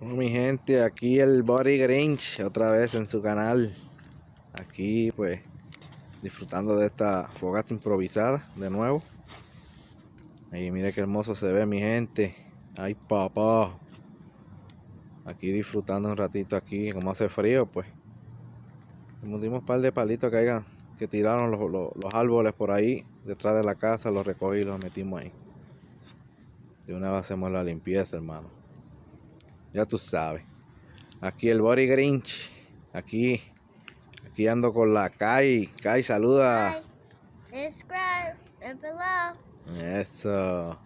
Bueno, mi gente, aquí el Buddy Grinch otra vez en su canal. Aquí pues disfrutando de esta fogata improvisada de nuevo. Y mire qué hermoso se ve, mi gente. Ay, papá. Aquí disfrutando un ratito aquí, como hace frío, pues dimos un par de palitos que tiraron los árboles por ahí detrás de la casa, los recogí y los metimos ahí. De una vez hacemos la limpieza, hermano. Ya tú sabes. Aquí el Buddy Grinch. Aquí ando con la Kai. Kai, saluda. Hi. Subscribe below. Eso.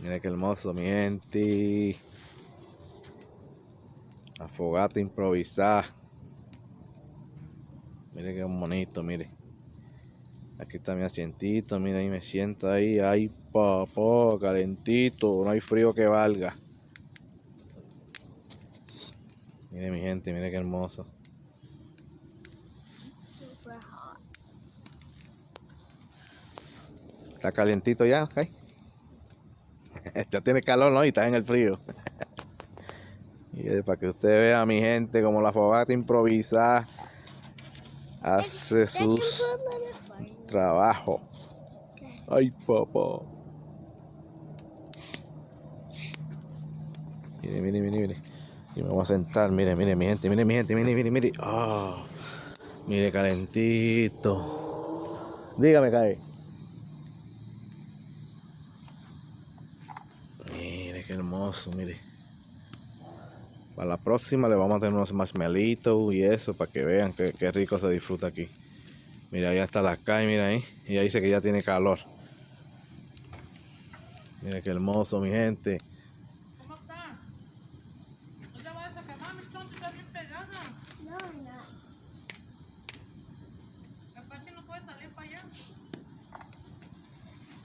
Mira qué hermoso, mi gente. La fogata improvisada. Mire qué bonito, mire. Aquí está mi asientito, mira, ahí me siento ahí. Ay, papá, calentito. No hay frío que valga. Mire, mi gente, mire qué hermoso. Super hot. ¿Está calientito ya, Kai? Ya tiene calor, ¿no? Y está en el frío. Y para que usted vea, mi gente, como la fogata improvisada hace sus trabajos. Ay, papá. Mire. Y me voy a sentar, mire, mi gente, mire. Oh, mire, calentito. Dígame, Kai. Mire, qué hermoso, mire. Para la próxima le vamos a tener unos marshmallitos y eso, para que vean qué rico se disfruta aquí. Mira, allá está la Kai, mira ahí. Y ahí dice que ya tiene calor. Mira qué hermoso, mi gente.